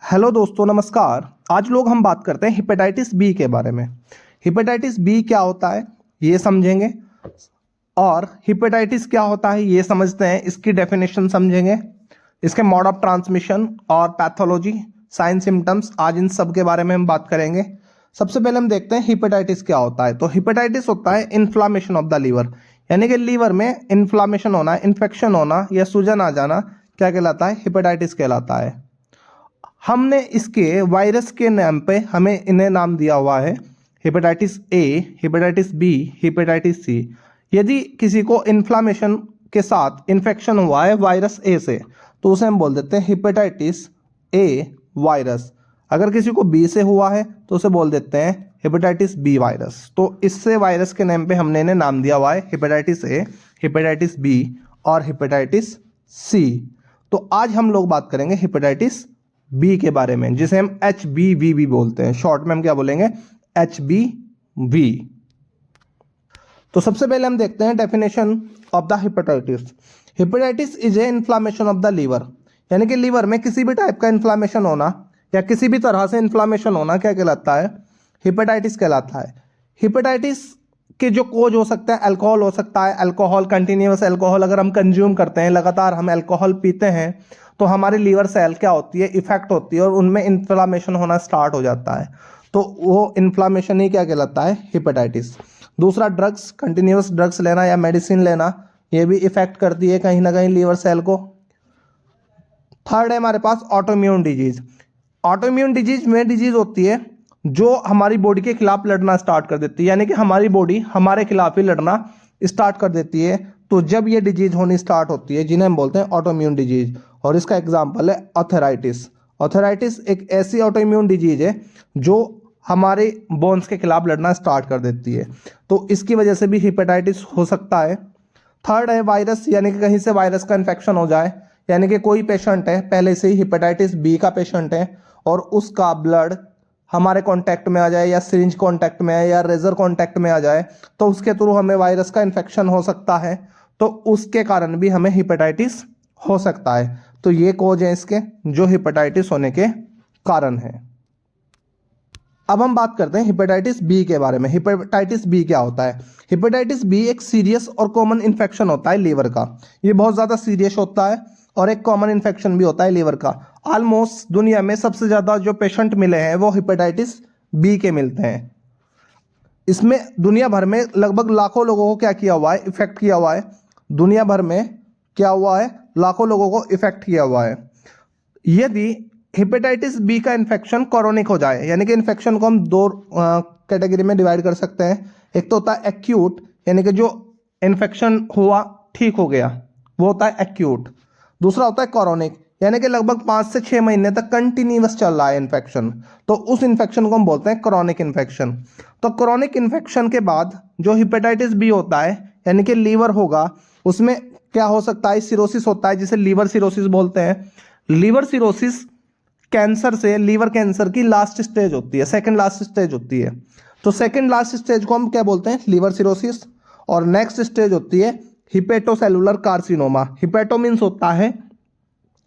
Hello दोस्तों, नमस्कार। आज लोग हम बात करते हैं हेपेटाइटिस बी के बारे में। हेपेटाइटिस बी क्या होता है ये समझेंगे, और हेपेटाइटिस क्या होता है ये समझते हैं, इसकी डेफिनेशन समझेंगे, इसके मोड ऑफ ट्रांसमिशन और पैथोलॉजी, साइन सिम्टम्स, आज इन सब के बारे में हम बात करेंगे। सबसे पहले हम देखते हैं हेपेटाइटिस क्या होता है। तो हेपेटाइटिस होता है इन्फ्लामेशन ऑफ द लीवर, यानी कि लीवर में इन्फ्लामेशन होना, इन्फेक्शन होना या सूजन आ जाना क्या कहलाता है? हेपेटाइटिस कहलाता है। हमने इसके वायरस के नाम पे हमें इन्हें नाम दिया हुआ है, hepatitis A, hepatitis B, hepatitis C. यदि किसी को इन्फ्लामेशन के साथ इन्फेक्शन हुआ है वायरस ए से, तो उसे हम बोल देते हैं हेपेटाइटिस ए वायरस। अगर किसी को बी से हुआ है तो उसे बोल देते हैं हेपेटाइटिस बी वायरस। तो इससे वायरस के नाम पे हमने इन्हें नाम दिया हुआ है हेपेटाइटिस ए, हेपेटाइटिस बी और हेपेटाइटिस सी। तो आज हम लोग बात करेंगे हेपेटाइटिस बी के बारे में, जिसे हम HBV भी बोलते हैं। शॉर्ट में हम क्या बोलेंगे? HBV। तो सबसे पहले हम देखते हैं definition of the hepatitis. Hepatitis is a inflammation of the liver, यानी कि लीवर में किसी भी टाइप का इन्फ्लामेशन होना या किसी भी तरह से इन्फ्लामेशन होना क्या कहलाता है? हेपेटाइटिस कहलाता है। हेपेटाइटिस के जो कोज हो सकता है, अल्कोहल हो सकता है। अल्कोहल, कंटिन्यूअस अल्कोहल अगर हम कंज्यूम करते हैं, लगातार हम अल्कोहल पीते हैं, तो हमारी लीवर सेल क्या होती है? इफेक्ट होती है और उनमें इन्फ्लामेशन होना स्टार्ट हो जाता है। तो वो इन्फ्लामेशन ही क्या कहलाता है? हेपेटाइटिस। दूसरा, ड्रग्स, कंटिन्यूअस ड्रग्स लेना या मेडिसिन लेना, ये भी इफेक्ट करती है कहीं ना कहीं लीवर सेल को। थर्ड है हमारे पास ऑटोइम्यून डिजीज। ऑटोइम्यून डिजीज में डिजीज होती है जो हमारी बॉडी के खिलाफ लड़ना स्टार्ट कर देती है, यानी कि हमारी बॉडी हमारे खिलाफ ही लड़ना स्टार्ट कर देती है। तो जब ये डिजीज होनी स्टार्ट होती है, जिन्हें हम बोलते हैं ऑटोइम्यून डिजीज, और इसका एग्जाम्पल है ऑर्थराइटिस। ऑर्थराइटिस एक ऐसी ऑटोइम्यून डिजीज है जो हमारे बोन्स के खिलाफ लड़ना स्टार्ट कर देती है। तो इसकी वजह से भी हेपेटाइटिस हो सकता है। थर्ड है वायरस, यानी कि कहीं से वायरस का इन्फेक्शन हो जाए, यानी कि कोई पेशेंट है पहले से ही हेपेटाइटिस बी का पेशेंट है और उसका ब्लड हमारे कांटेक्ट में आ जाए या सिरिंज कांटेक्ट में आए या रेजर कांटेक्ट में आ जाए, तो उसके थ्रू हमें वायरस का इन्फेक्शन हो सकता है। तो उसके कारण भी हमें हेपेटाइटिस हो सकता है। तो ये कोज है इसके जो हेपेटाइटिस होने के कारण है। अब हम बात करते हैं हेपेटाइटिस बी के बारे में। हेपेटाइटिस बी क्या होता है? हेपेटाइटिस बी एक सीरियस और कॉमन इन्फेक्शन होता है लीवर का। ये बहुत ज़्यादा सीरियस होता है और एक कॉमन इन्फेक्शन भी होता है लीवर का। ऑलमोस्ट दुनिया में सबसे ज़्यादा जो पेशेंट मिले हैं वो हेपेटाइटिस बी के मिलते हैं। इसमें दुनिया भर में लगभग लाखों लोगों को क्या किया हुआ है? इफेक्ट किया हुआ है। दुनिया भर में क्या हुआ है? लाखों लोगों को इफेक्ट किया हुआ है। यदि हेपेटाइटिस बी का इन्फेक्शन क्रोनिक हो जाए, यानी कि इन्फेक्शन को हम दो कैटेगरी में डिवाइड कर सकते हैं। एक तो होता है एक्यूट, यानी कि जो इन्फेक्शन हुआ ठीक हो गया, वो होता है एक्यूट। दूसरा होता है क्रोनिक, यानी कि लगभग 5 से 6 महीने तक कंटिन्यूअस चल रहा है इन्फेक्शन, तो उस इन्फेक्शन को हम बोलते हैं क्रोनिक इन्फेक्शन। तो क्रोनिक इन्फेक्शन के बाद जो हेपेटाइटिस बी होता है, यानी कि लीवर होगा, उसमें क्या हो सकता है? सिरोसिस होता है, जिसे लीवर सिरोसिस बोलते हैं। लीवर सिरोसिस कैंसर से, लीवर कैंसर की लास्ट स्टेज होती है, सेकंड लास्ट स्टेज होती है। तो सेकंड लास्ट स्टेज को हम क्या बोलते हैं? Liver cirrhosis. और नेक्स्ट स्टेज होती है हिपेटोसेलुलर कार्सिनोमा। हिपेटो मीन्स होता है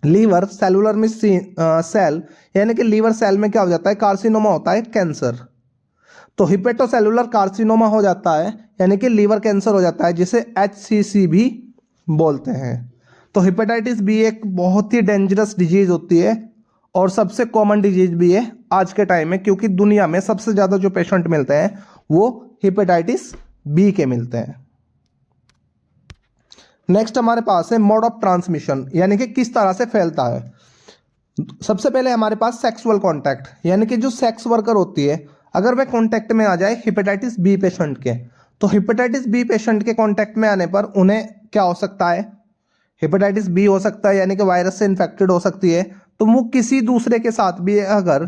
लीवर, सेलुलर में सेल, यानी कि लीवर सेल में क्या हो जाता है? कार्सिनोमा होता है, कैंसर। तो हिपेटोसेलुलर कार्सिनोमा हो जाता है, यानी कि लीवर कैंसर हो जाता है, जिसे HCC भी बोलते हैं। तो हेपेटाइटिस बी एक बहुत ही डेंजरस डिजीज होती है और सबसे कॉमन डिजीज भी है आज के टाइम में, क्योंकि दुनिया में सबसे ज़्यादा जो पेशेंट मिलते हैं वो हेपेटाइटिस बी के मिलते हैं। नेक्स्ट हमारे पास है मोड ऑफ ट्रांसमिशन, यानी कि किस तरह से फैलता है। सबसे पहले हमारे पास सेक्सुअल कांटेक्ट, यानी कि जो सेक्स वर्कर होती है, अगर वह कांटेक्ट में आ जाए हेपेटाइटिस बी पेशेंट के, तो हेपेटाइटिस बी पेशेंट के कांटेक्ट में आने पर उन्हें क्या हो सकता है? हेपेटाइटिस बी हो सकता है, यानी कि वायरस से इन्फेक्टेड हो सकती है। तो वो किसी दूसरे के साथ भी अगर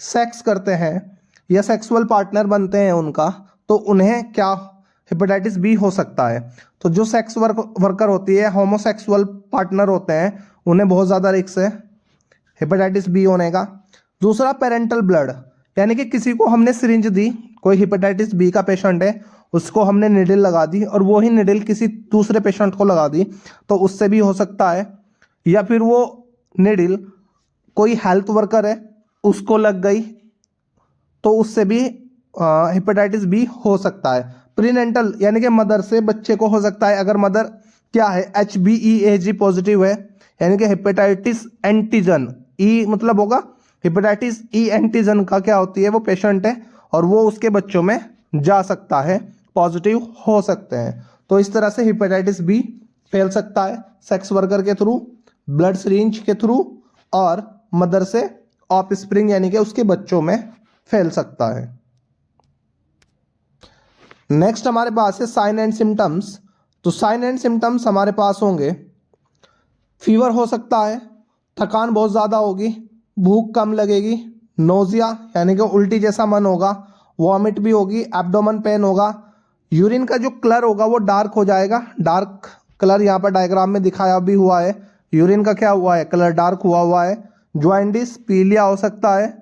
सेक्स करते हैं या सेक्सुअल पार्टनर बनते हैं उनका, तो उन्हें क्या हेपेटाइटिस बी हो सकता है। तो जो सेक्स वर्कर होती है, होमोसेक्सुअल पार्टनर होते हैं, उन्हें बहुत ज़्यादा रिस्क है हेपेटाइटिस बी होने का। दूसरा, पेरेंटल ब्लड, यानी कि किसी को हमने सिरिंज दी, कोई हेपेटाइटिस बी का पेशेंट है, उसको हमने निडल लगा दी और वो ही निडल किसी दूसरे पेशेंट को लगा दी, तो उससे भी हो सकता है। या फिर वो निडल कोई हेल्थ वर्कर है उसको लग गई तो उससे भी हेपेटाइटिस बी हो सकता है। प्रीनेंटल यानी कि मदर से बच्चे को हो सकता है, अगर मदर क्या है HBeAg पॉजिटिव है, यानी कि हेपेटाइटिस एंटीजन, ई मतलब होगा हेपेटाइटिस ई एंटीजन का क्या होती है, वो पेशेंट है और वो उसके बच्चों में जा सकता है, पॉजिटिव हो सकते हैं। तो इस तरह से हेपेटाइटिस बी फैल सकता है सेक्स वर्कर के थ्रू, ब्लड सिरिंज के थ्रू और मदर से ऑफस्प्रिंग यानी कि उसके बच्चों में फैल सकता है। नेक्स्ट हमारे पास है साइन एंड सिम्टम्स। तो साइन एंड सिम्टम्स हमारे पास होंगे, फीवर हो सकता है, थकान बहुत ज़्यादा होगी, भूख कम लगेगी, नोजिया यानी कि उल्टी जैसा मन होगा, वॉमिट भी होगी, एब्डोमेन पेन होगा, यूरिन का जो कलर होगा वो डार्क हो जाएगा, डार्क कलर यहाँ पर डायग्राम में दिखाया भी हुआ है, यूरिन का क्या हुआ है, कलर डार्क हुआ है, ज्वाइंटिस पीलिया हो सकता है,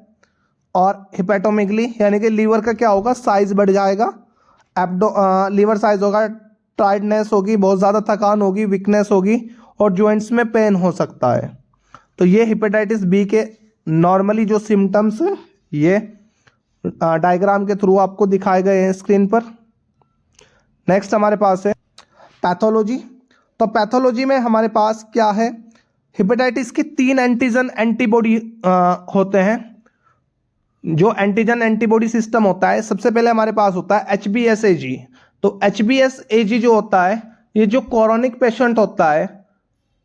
और हिपेटोमेगली यानी कि लीवर का क्या होगा, साइज बढ़ जाएगा, लीवर साइज होगा, टायर्डनेस होगी, बहुत ज़्यादा थकान होगी, वीकनेस होगी और जॉइंट्स में पेन हो सकता है। तो ये हेपेटाइटिस बी के नॉर्मली जो सिम्टम्स हैं ये डायग्राम के थ्रू आपको दिखाए गए हैं स्क्रीन पर। नेक्स्ट हमारे पास है पैथोलॉजी। तो पैथोलॉजी में हमारे पास क्या है, हेपेटाइटिस की 3 एंटीजन एंटीबॉडी होते हैं। जो एंटीजन एंटीबॉडी सिस्टम होता है, सबसे पहले हमारे पास होता है HBsAg। तो HBsAg जो होता है, ये जो कोरोनिक पेशेंट होता है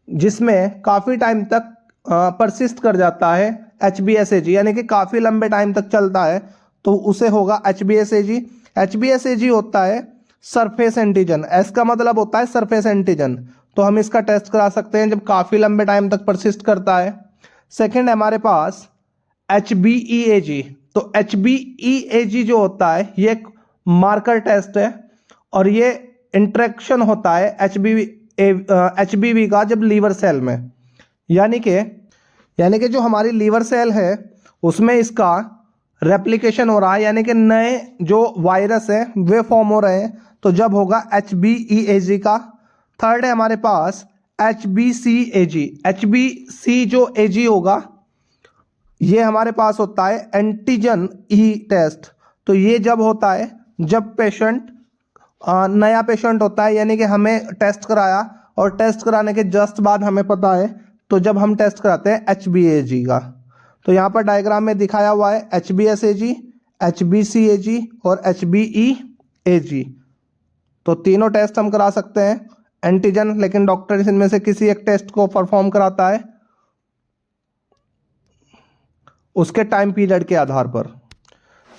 जिसमें काफ़ी टाइम तक परसिस्ट कर जाता है HBsAg, यानी कि काफ़ी लंबे टाइम तक चलता है, तो उसे होगा HBsAg। HBsAg होता है सरफेस एंटीजन, एस का मतलब होता है सरफेस एंटीजन, तो हम इसका टेस्ट करा सकते हैं जब काफ़ी लंबे टाइम तक परसिस्ट करता है। सेकेंड है हमारे पास HBeAg। तो HBeAg जो होता है ये एक मार्कर टेस्ट है और ये इंट्रैक्शन होता है HBV का जब लीवर सेल में, यानी कि जो हमारी लीवर सेल है उसमें इसका रेप्लिकेशन हो रहा है, यानी कि नए जो वायरस है वे फॉर्म हो रहे हैं, तो जब होगा HBeAg का। थर्ड है हमारे पास HBcAg। HBc जो Ag होगा ये हमारे पास होता है एंटीजन ई टेस्ट। तो ये जब होता है जब पेशेंट नया पेशेंट होता है, यानी कि हमें टेस्ट कराया और टेस्ट कराने के जस्ट बाद हमें पता है, तो जब हम टेस्ट कराते हैं HBAg का। तो यहाँ पर डायग्राम में दिखाया हुआ है HBsAg, HBcAg और HBeAg। तो तीनों टेस्ट हम करा सकते हैं एंटीजन, लेकिन डॉक्टर इनमें से किसी एक टेस्ट को परफॉर्म कराता है उसके टाइम पीरियड के आधार पर।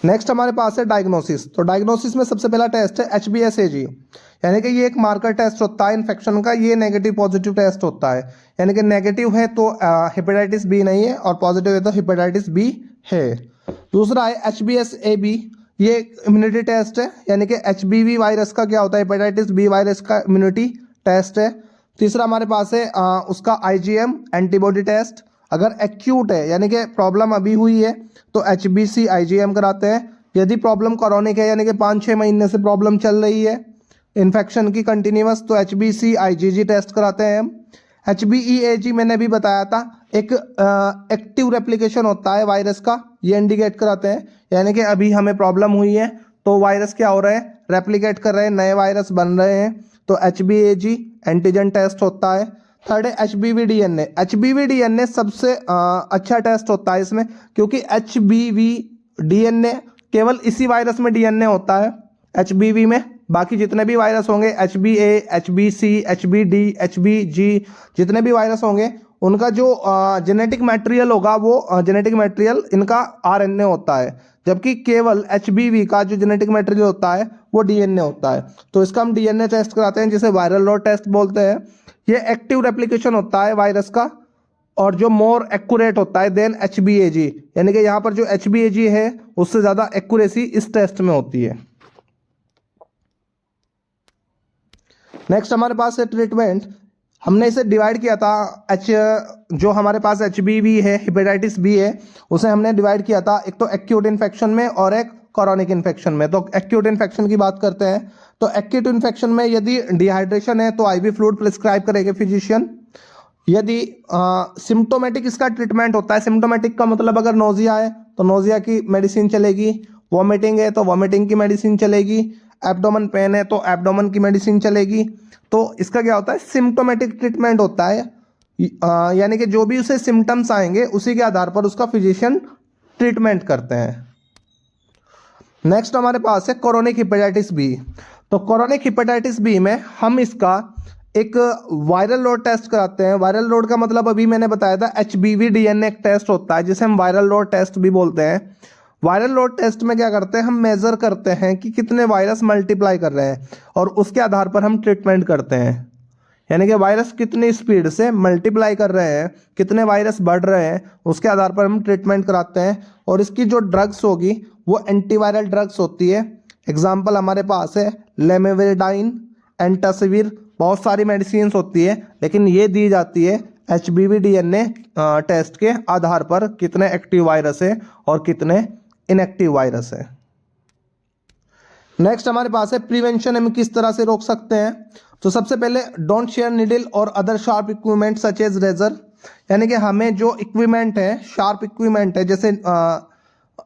नेक्स्ट हमारे पास है डायग्नोसिस। तो डायग्नोसिस में सबसे पहला टेस्ट है HBsAg, यानी कि ये एक मार्कर टेस्ट होता है इन्फेक्शन का, ये नेगेटिव पॉजिटिव टेस्ट होता है, यानी कि नेगेटिव है तो हेपेटाइटिस बी नहीं है और पॉजिटिव है तो हेपेटाइटिस बी है। दूसरा है HBsAb, ये इम्यूनिटी टेस्ट है, यानी कि HBV वायरस का क्या होता है, हेपेटाइटिस बी वायरस का इम्यूनिटी टेस्ट है। तीसरा हमारे पास है उसका IgM एंटीबॉडी टेस्ट, अगर एक्यूट है यानी कि प्रॉब्लम अभी हुई है तो HBC IgM कराते हैं, यदि प्रॉब्लम क्रोनिक है यानी कि 5-6 महीने से प्रॉब्लम चल रही है इन्फेक्शन की कंटिन्यूअस, तो HBC IgG टेस्ट कराते हैं हम। HBeAg मैंने भी बताया था, एक एक्टिव रेप्लिकेशन होता है वायरस का, ये इंडिकेट कराते हैं, यानी कि अभी हमें प्रॉब्लम हुई है तो वायरस क्या हो रहे हैं, रेप्लिकेट कर रहे हैं, नए वायरस बन रहे हैं, तो HBeAg एंटीजन टेस्ट होता है। थर्ड है HBV-DNA। HBV-DNA सबसे अच्छा टेस्ट होता है इसमें, क्योंकि HBV-DNA केवल इसी वायरस में DNA होता है HBV में, बाकी जितने भी वायरस होंगे HBA, HBC, HBD, HBG जितने भी वायरस होंगे उनका जो जेनेटिक मटेरियल होगा वो जेनेटिक मटेरियल इनका RNA होता है, जबकि केवल HBV का जो जेनेटिक मटेरियल होता है वो DNA होता है। तो इसका हम DNA टेस्ट कराते हैं जिसे वायरल लोड टेस्ट बोलते हैं। ये एक्टिव रेप्लिकेशन होता है वायरस का और जो मोर एक्यूरेट होता है देन HBAg, यानी कि यहाँ पर जो HBAg है उससे ज़्यादा एक्यूरेसी इस टेस्ट में होती है। नेक्स्ट हमारे पास है ट्रीटमेंट। हमने इसे डिवाइड किया था जो हमारे पास HBV है, हेपेटाइटिस बी है, उसे हमने डिवाइड किया था एक तो एक्यूट इन्फेक्शन में और एक क्रोनिक इन्फेक्शन में। तो एक्यूट इन्फेक्शन की बात करते हैं, तो एक्यूट इन्फेक्शन में यदि डिहाइड्रेशन है तो IV फ्लूइड प्रिस्क्राइब करेंगे फिजिशियन, यदि सिम्टोमेटिक इसका ट्रीटमेंट होता है, सिम्टोमेटिक का मतलब अगर नोजिया है तो नोजिया की मेडिसिन चलेगी, वॉमिटिंग है तो वॉमिटिंग की मेडिसिन चलेगी, एब्डोमेन पेन है तो एब्डोमेन की मेडिसिन चलेगी। तो इसका क्या होता है, सिम्टोमेटिक ट्रीटमेंट होता है, यानी कि जो भी उसे सिम्टम्स आएंगे उसी के आधार पर उसका फिजिशियन ट्रीटमेंट करते हैं। नेक्स्ट हमारे पास है कोरोनिक हिपेटाइटिस बी। तो कोरोनिक हिपेटाइटिस बी में हम इसका एक वायरल लोड टेस्ट कराते हैं। वायरल लोड का मतलब अभी मैंने बताया था HBV DNA एक टेस्ट होता है जिसे हम वायरल लोड टेस्ट भी बोलते हैं। वायरल लोड टेस्ट में क्या करते हैं, हम मेजर करते हैं कि कितने वायरस मल्टीप्लाई कर रहे हैं और उसके आधार पर हम ट्रीटमेंट करते हैं। यानी कि वायरस कितनी स्पीड से मल्टीप्लाई कर रहे हैं, कितने वायरस बढ़ रहे हैं, उसके आधार पर हम ट्रीटमेंट कराते हैं। और इसकी जो ड्रग्स होगी वो एंटीवायरल ड्रग्स होती है। एग्जाम्पल हमारे पास है लेमेविरिडाइन, एंटासिविर, बहुत सारी मेडिसिन होती है, लेकिन ये दी जाती है HBV DNA टेस्ट के आधार पर, कितने एक्टिव वायरस है और कितने इनएक्टिव वायरस है। नेक्स्ट हमारे पास है प्रिवेंशन, हम किस तरह से रोक सकते हैं। तो सबसे पहले डोंट शेयर निडल और other sharp equipment such as razor, यानी कि हमें जो इक्विपमेंट है, शार्प इक्विपमेंट है, जैसे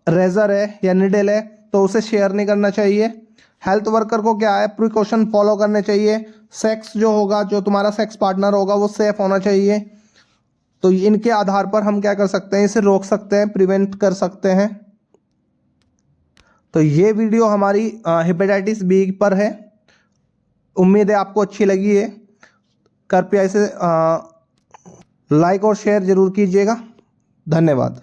रेजर है या निडल है, तो उसे शेयर नहीं करना चाहिए। हेल्थ वर्कर को क्या है, प्रिकॉशन फॉलो करने चाहिए। सेक्स जो होगा, जो तुम्हारा सेक्स पार्टनर होगा वो सेफ होना चाहिए। तो इनके आधार पर हम क्या कर सकते हैं, इसे रोक सकते हैं, प्रिवेंट कर सकते हैं। तो ये वीडियो हमारी हेपेटाइटिस बी पर है, उम्मीद है आपको अच्छी लगी है। कृपया इसे लाइक और शेयर जरूर कीजिएगा। धन्यवाद।